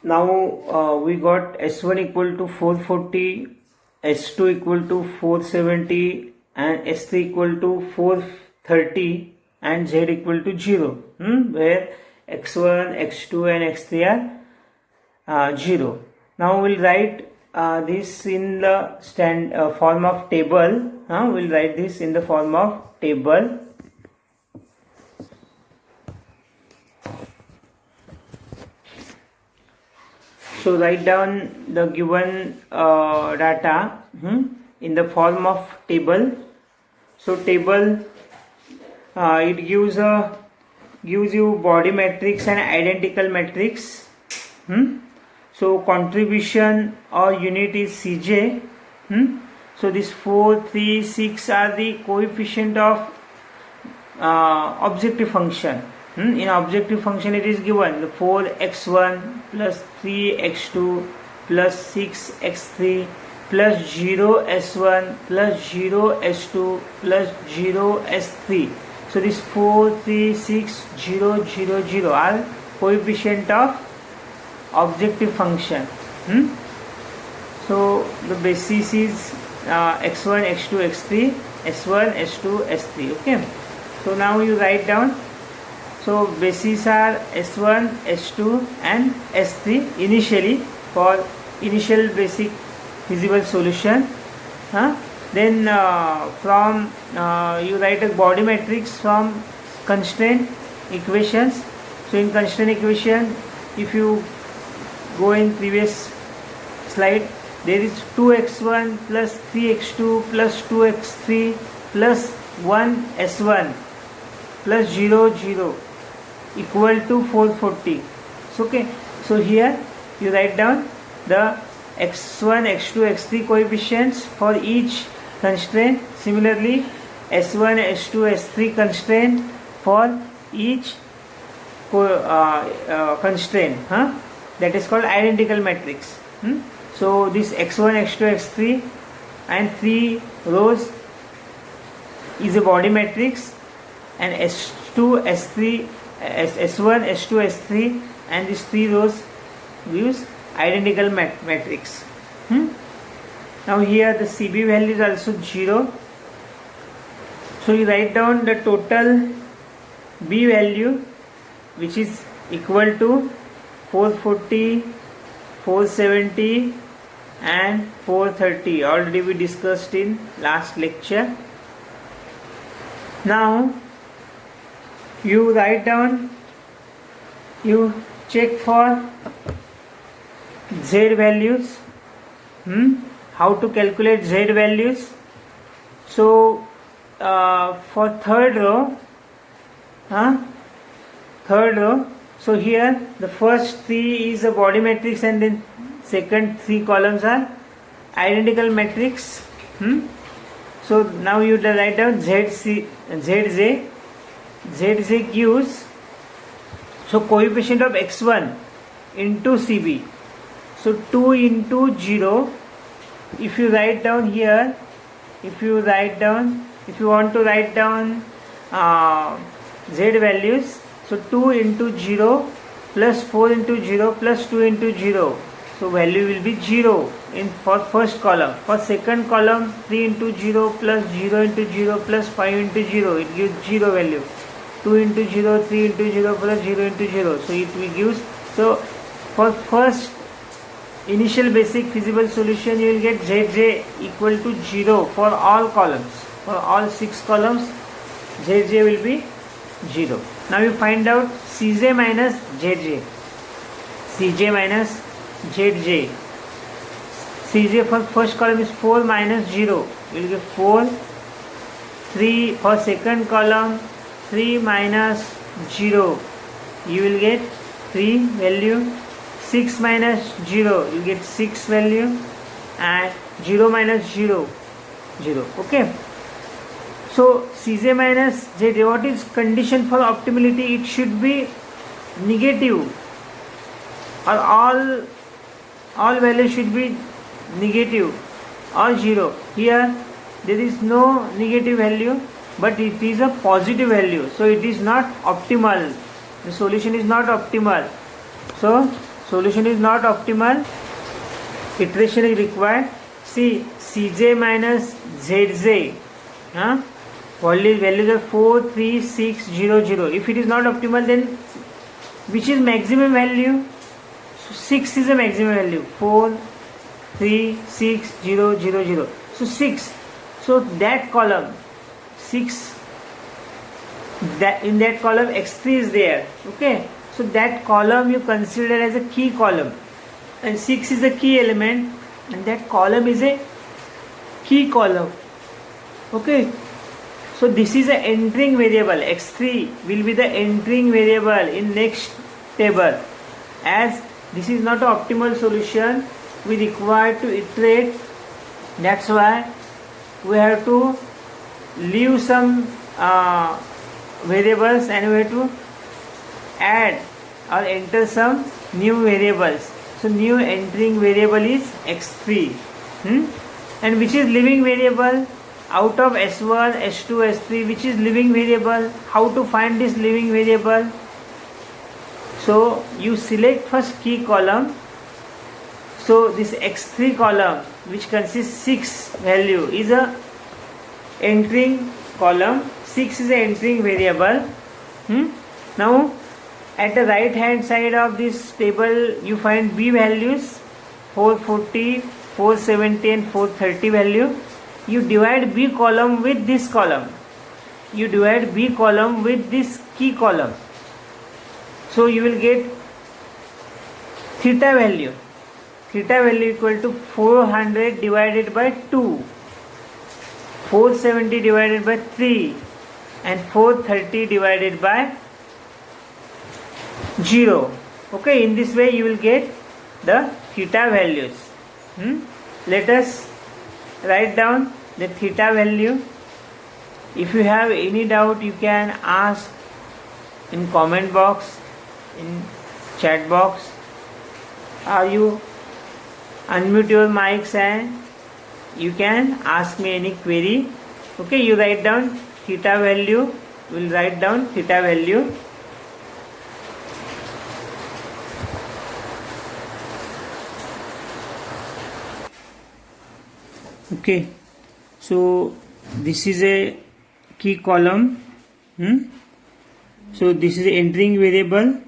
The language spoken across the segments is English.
now we got S1 equal to 440, S2 equal to 470 and S3 equal to 430 and Z equal to 0, where X1, X2 and X3 are 0. Now we'll write this in the form of table. We'll write this in the form of table. So write down the given data in the form of table. So table it gives you body matrix and identical matrix. So contribution or unit is Cj. So this 4, 3, 6 are the coefficient of objective function. In objective function it is given the 4x1 plus 3x2 plus 6x3 plus 0s1 plus 0s2 plus 0s3. So this 4, 3, 6, 0, 0, 0 are coefficient of objective function. So the basis is x1, x2, x3, s1, s2, s3. Okay. So now you write down. So bases are S1, S2 and S3 initially for initial basic feasible solution. Then from you write a body matrix from constraint equations. So in constraint equation, if you go in previous slide, there is 2x1 plus 3x2 plus 2x3 plus 1s1 plus 0, 0 equal to 440. Okay, so here you write down the x1, x2, x3 coefficients for each constraint. Similarly, s1, s2, s3 constraint for each constraint. That is called identical matrix. So this x1, x2, x3 and 3 rows is a body matrix, and s2, s3, s1, s2, s3 and these 3 rows gives identical matrix. Now here the CB value is also 0. So you write down the total B value, which is equal to 440, 470 and 430. Already we discussed in last lecture. Now you write down, you check for Z values. How to calculate Z values? So for third row, so here the first 3 is a body matrix and then second 3 columns are identical matrix. So now you write down ZJ gives, so coefficient of x1 into CB, so 2 into 0. If you write down here, if you want to write down Z values, so 2 into 0 plus 4 into 0 plus 2 into 0, so value will be 0 in for first column. For second column, 3 into 0 plus 0 into 0 plus 5 into 0, it gives 0 value. 2 into 0, 3 into 0 plus 0 into 0, so it will gives. So for first initial basic feasible solution, you will get ZJ equal to 0 for all columns. For all 6 columns, ZJ will be 0. Now you find out CJ minus ZJ. CJ minus ZJ. CJ for first column is 4 minus 0. You will get 4. 3 for second column, 3 minus 0. You will get 3 value. 6 minus 0, you get 6 value, and 0 minus 0, 0. Okay. So Cj minus Zj, what is condition for optimality? It should be negative, or all values should be negative or 0. Here there is no negative value, but it is a positive value, so it is not optimal. The solution is not optimal. So Solution is not optimal. Iteration is required. See, Cj minus Zj. Values are 4, 3, 6, 0, 0. If it is not optimal, then which is maximum value? So 6 is the maximum value. 4, 3, 6, 0, 0, 0. So 6. So that column 6, that in that column x3 is there. Okay. So that column you consider as a key column, and 6 is a key element, and that column is a key column. Okay. So this is an entering variable. X3 will be the entering variable in next table. As this is not an optimal solution, we require to iterate. That's why we have to leave some variables, and we have to add or enter some new variables. So new entering variable is x3, and which is living variable out of s1, s2, s3, which is living variable. How to find this living variable? So you select first key column. So this x3 column, which consists 6 value, is a entering column. 6 is a entering variable. Now at the right hand side of this table you find b values, 440, 470 and 430 value. You divide b column with this column. You divide b column with this key column. So you will get theta value. Theta value equal to 400 divided by 2, 470 divided by 3 and 430 divided by 0. Okay, in this way you will get the theta values. Let us write down the theta value. If you have any doubt, you can ask in comment box, in chat box, or you unmute your mics and you can ask me any query. Okay, you write down theta value. We'll write down theta value. Okay, so this is a key column. So this is entering variable,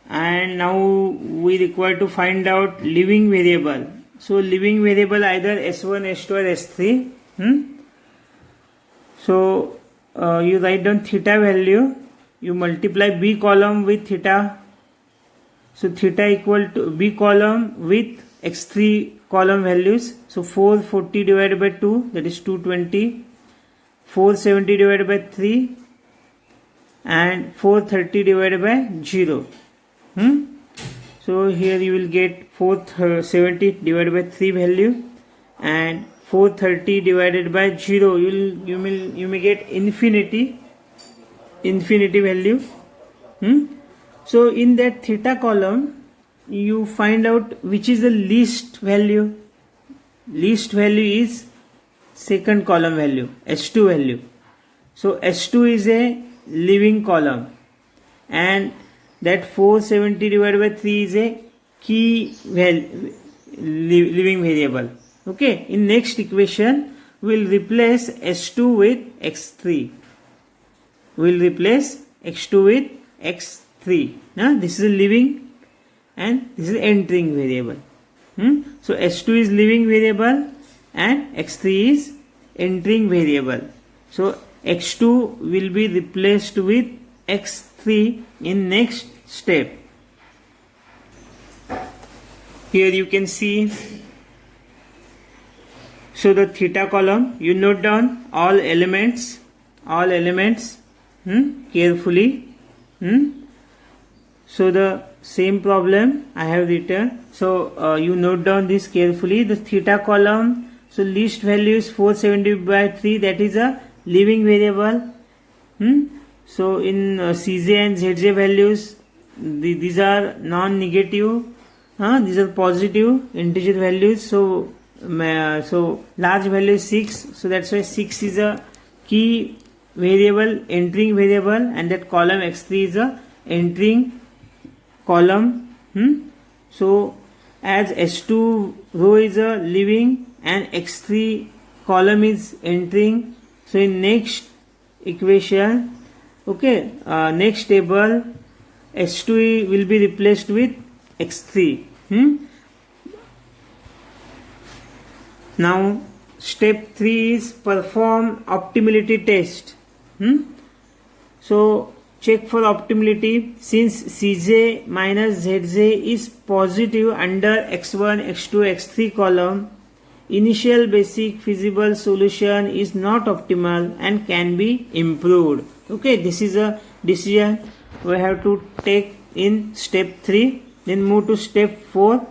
and now we require to find out living variable. So living variable either s1, s2 or s3. So you write down theta value. You multiply b column with theta. So theta equal to b column with x3 column values. So 440 divided by 2, that is 220, 470 divided by 3 and 430 divided by 0. So here you will get 470 divided by 3 value and 430 divided by 0. You may get infinity value. So in that theta column you find out which is the least value. Least value is second column value, S2 value. So S2 is a living column, and that 470 divided by 3 is a key living variable. Okay, in next equation we will replace S2 with X3. We will replace X2 with X3. Now this is a living and this is entering variable. So S2 is living variable and X3 is entering variable. So X2 will be replaced with X3 in next step. Here you can see. So the theta column, you note down all elements carefully. So the same problem I have written. So you note down this carefully. The theta column, so least value is 470 by 3, that is a living variable. So in Cj and Zj values, these are non-negative, these are positive integer values. So large value is 6, so that's why 6 is a key variable, entering variable, and that column x3 is a entering column. So as S2 row is a leaving and X3 column is entering, so in next equation, okay, next table, S2 will be replaced with X3. Now step 3 is perform optimality test. So check for optimality. Since Cj minus Zj is positive under x1, x2, x3 column, initial basic feasible solution is not optimal and can be improved. Okay, this is a decision we have to take in step 3. Then move to step 4.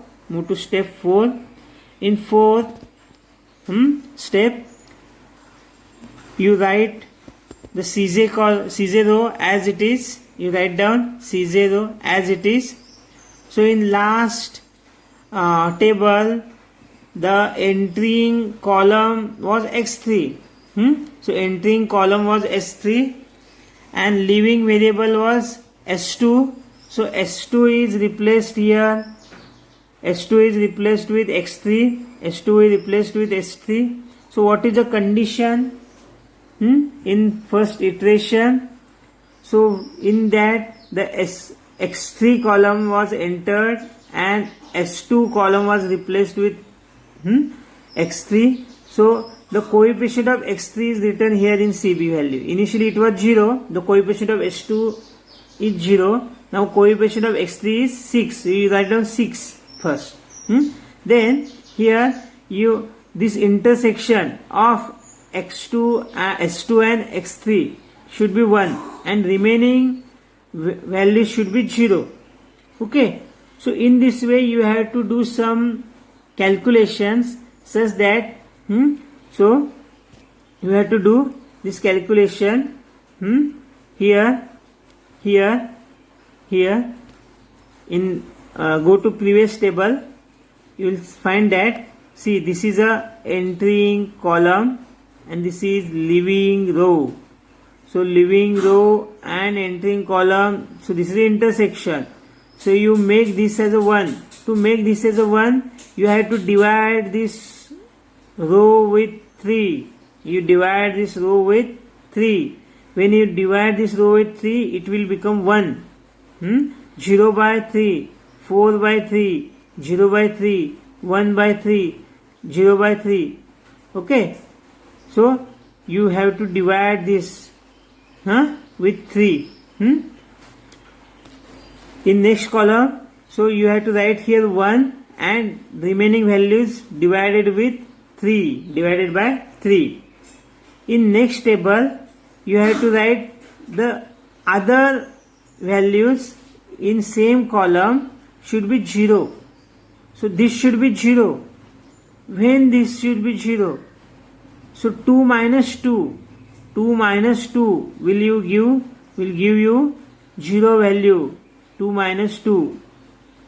In fourth step, you write the Cj row as it is. You write down Cj row as it is. So in last table, the entering column was x3. So entering column was s3 and leaving variable was s2. So s2 is replaced here. S2 is replaced with x3. S2 is replaced with s3. So what is the condition in first iteration? So in that the x3 column was entered and s2 column was replaced with x3. So the coefficient of x3 is written here in CB value. Initially it was 0. The coefficient of s2 is 0. Now coefficient of x3 is 6. So you write down 6 first. Then here this intersection of x2 s2 and x3 should be 1 and remaining values should be 0. Okay, so in this way you have to do some calculations such that so you have to do this calculation here in go to previous table. You will find that, see, this is a entering column and this is leaving row. So leaving row and entering column, so this is the intersection. So you make this as a 1. To make this as a 1, you have to divide this row with 3. You divide this row with 3. When you divide this row with 3, it will become 1. 0 by 3, 4 by 3, 0 by 3, 1 by 3, 0 by 3. Okay. So you have to divide this with 3. In next column, so you have to write here 1 and remaining values divided with 3, divided by 3. In next table, you have to write the other values in same column should be 0. So this should be 0. When this should be 0? So 2 minus 2 will give you 0 value. 2 minus 2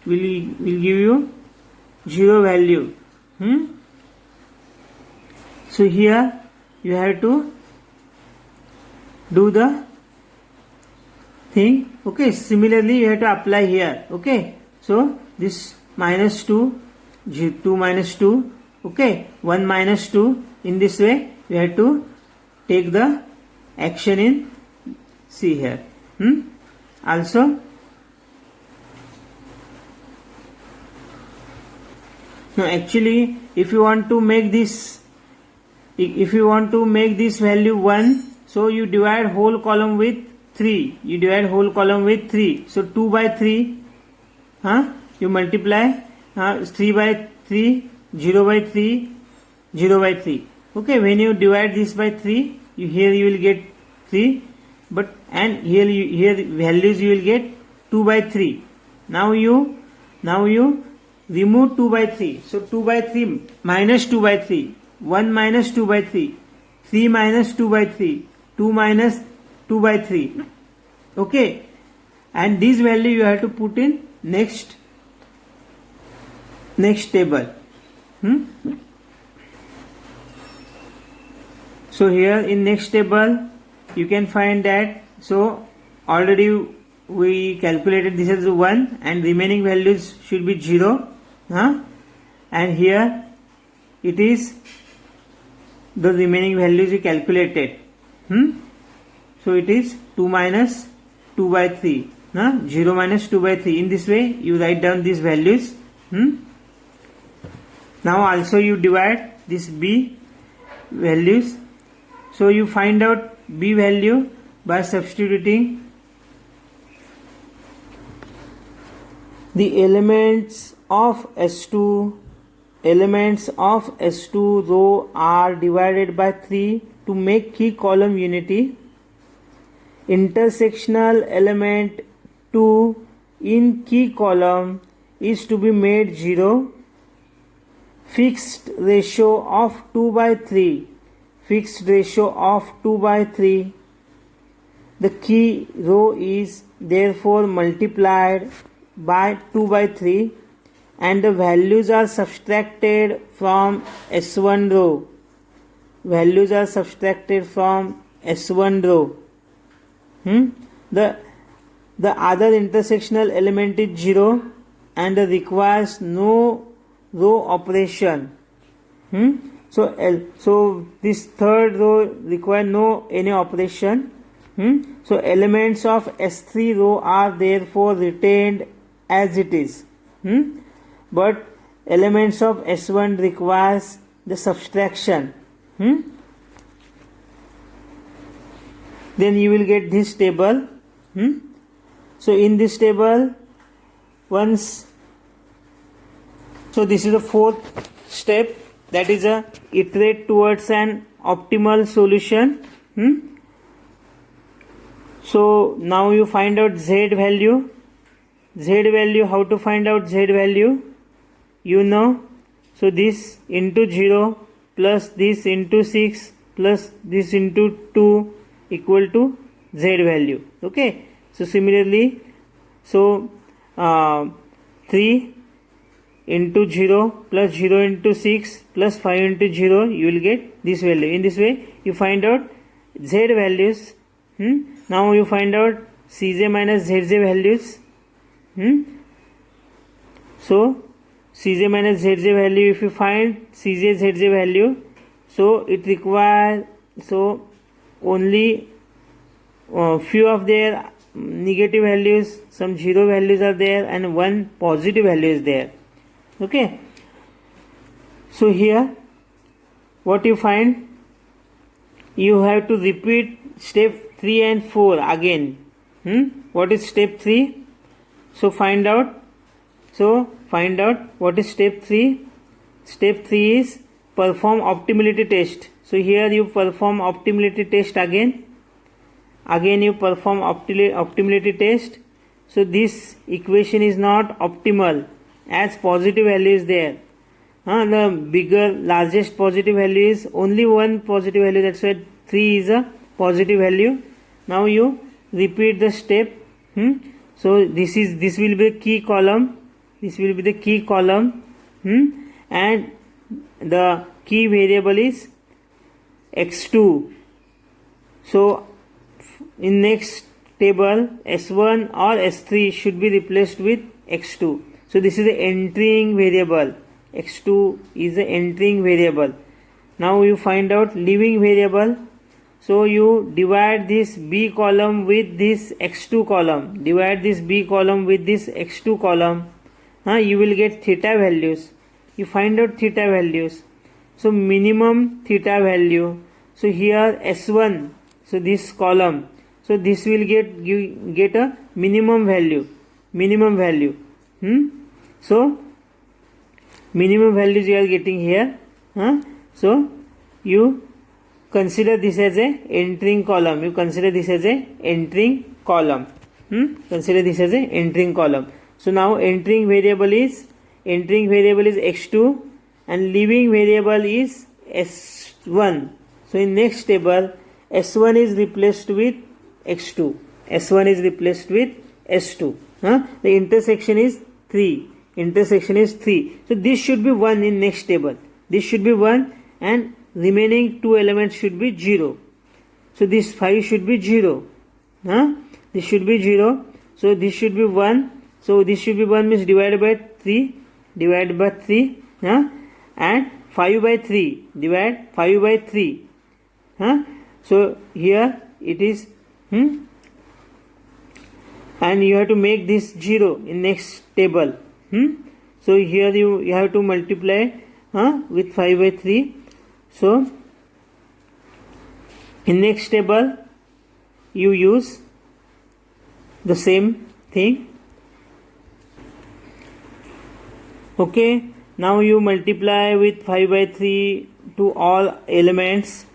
will give you 0 value. So here you have to do the thing. Okay, similarly you have to apply here. Okay, so this minus 2, 2 minus 2, okay, 1 minus 2. In this way you have to take the action in C here. Also now actually if you want to make this value 1, so you divide whole column with 3. You divide whole column with 3. So 2 by 3, you multiply 3 by 3, 0 by 3, 0 by 3. Okay, when you divide this by 3, here you will get 3, but and here values you will get 2 by 3. Now you remove 2 by 3. So 2 by 3 minus 2 by 3, 1 minus 2 by 3, 3 minus 2 by 3, 2 minus 2 by 3. Okay, and this value you have to put in next table. So here in next table you can find that, so already we calculated this as 1 and remaining values should be 0, and here it is the remaining values we calculated. So it is 2 minus 2 by 3, 0 minus 2 by 3. In this way you write down these values. Now also you divide this b values. So you find out b value by substituting the elements of S2 row are divided by 3 to make key column unity. Intersectional element 2 in key column is to be made 0. Fixed ratio of 2 by 3. Fixed ratio of 2 by 3. The key row is therefore multiplied by 2 by 3 and the values are subtracted from S1 row. Values are subtracted from S1 row. The other intersectional element is 0 and requires no row operation. So this third row requires no any operation. So elements of S3 row are therefore retained as it is. But elements of S1 requires the subtraction. Then you will get this table. So in this table, so this is the fourth step, that is a iterate towards an optimal solution. So now you find out Z value. How to find out Z value? You know. So this into 0 plus this into 6 plus this into 2 equal to Z value. Okay. So similarly, 3 into 0 plus 0 into 6 plus 5 into 0, you will get this value. In this way you find out Z values. Now you find out Cj minus Zj values. So Cj minus Zj value, if you find Cj Zj value, so it requires only few of their negative values, some 0 values are there and one positive value is there. Okay. So here what you find, you have to repeat step 3 and 4 again. What is step 3? So find out what is step 3. Step 3 is perform optimality test. So here you perform optimality test again you perform optimality test. So this equation is not optimal as positive value is there. The largest positive value is only one positive value, that's why 3 is a positive value. Now you repeat the step. So this will be the key column. And the key variable is x2. So in next table, S1 or S3 should be replaced with x2. So this is the entering variable. X2 is the entering variable. Now you find out leaving variable. So you divide this B column with this x2 column. Divide this B column with this x2 column. You will get theta values. You find out theta values. So minimum theta value. So here S1. So this column. So this will get a minimum value. So minimum values you are getting here. So you consider this as a entering column. Consider this as a entering column. So now entering variable is x2 and leaving variable is s1. So in next table, s1 is replaced with x2. S1 is replaced with s2. The intersection is 3. So this should be 1 in next table. This should be 1 and remaining 2 elements should be 0. So this 5 should be 0. This should be 0. So this should be 1. So this should be 1 means divided by 3. Divided by 3. And 5 by 3. Divide 5 by 3. So here it is. And you have to make this 0 in next table. So here you have to multiply with 5 by 3. So in next table you use the same thing. Okay, now you multiply with 5 by 3 to all elements.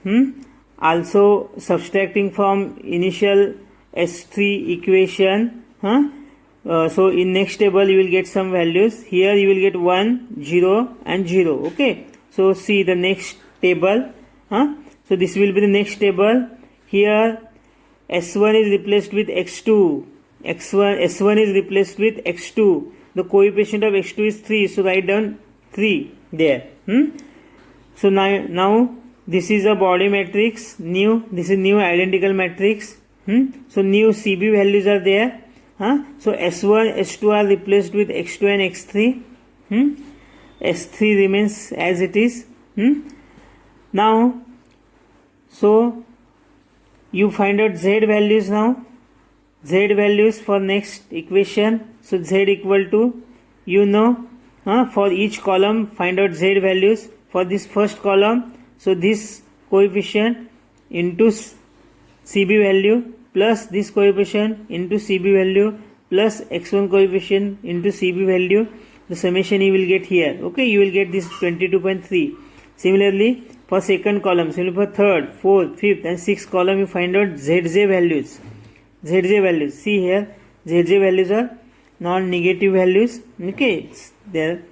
Also subtracting from initial S3 equation. So in next table you will get some values. Here you will get 1, 0 and 0. Okay, so see the next table. So this will be the next table. Here S1 is replaced with X2. S1 is replaced with X2. The coefficient of X2 is 3. So write down 3 there. So now this is a body matrix. This is new identical matrix. So new CB values are there. So S1, S2 are replaced with X2 and X3. S3 remains as it is. Now, so you find out Z values now. Z values for next equation. So Z equal to, for each column find out Z values. For this first column, so this coefficient into CB value plus this coefficient into CB value plus x1 coefficient into CB value, the summation you will get here. Okay, you will get this 22.3. Similarly, for second column, similarly for third, fourth, fifth and sixth column, you find out ZZ values. ZZ values. See here, ZZ values are non-negative values. Okay, it's there.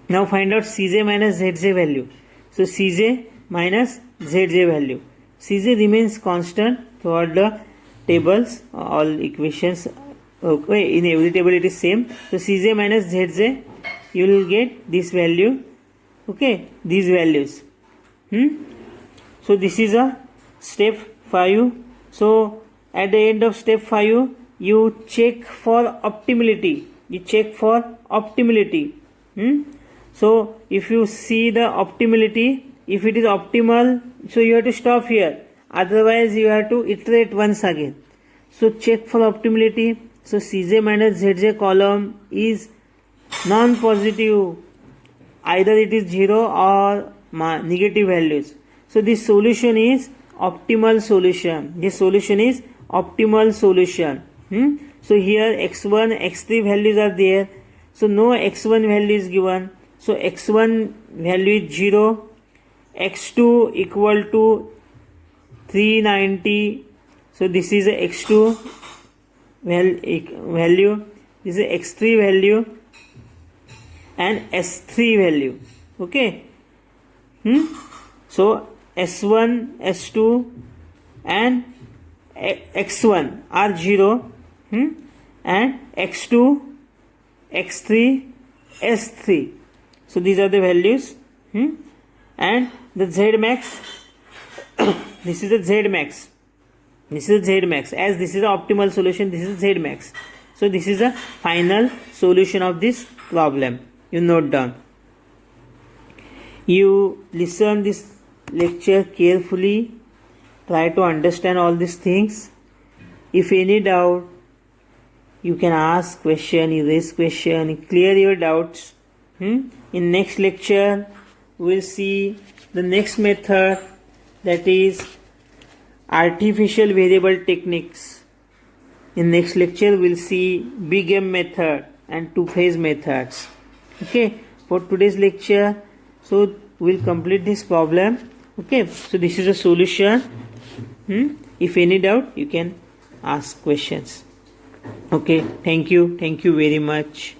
Now find out CJ minus ZJ value. So CJ minus ZJ value. CJ remains constant throughout the tables, all equations. Okay, in every table it is same. So CJ minus ZJ, you will get this value. Okay, these values. So this is a step 5. So at the end of step 5, you check for optimality. So if you see the optimality, if it is optimal, so you have to stop here. Otherwise you have to iterate once again. So check for optimality. So CJ minus ZJ column is non-positive. Either it is 0 or negative values. So this solution is optimal solution. This solution is optimal solution. So here x1, x3 values are there. So no x1 value is given. So x1 value is 0. x2 equal to 390. So this is a x2 value. This is a x3 value and s3 value. Okay. So s1, s2 and x1 are 0. And x2, x3, s3. So these are the values. And the Z max. This is the Z max. This is Z max. As this is the optimal solution, this is Z max. So this is the final solution of this problem. You note down. You listen this lecture carefully. Try to understand all these things. If any doubt, you can ask question, you raise question, you clear your doubts. In next lecture, we'll see the next method, that is artificial variable techniques. In next lecture, we'll see big M method and two-phase methods. Okay, for today's lecture, so we'll complete this problem. Okay, so this is a solution. If any doubt, you can ask questions. Okay, thank you very much.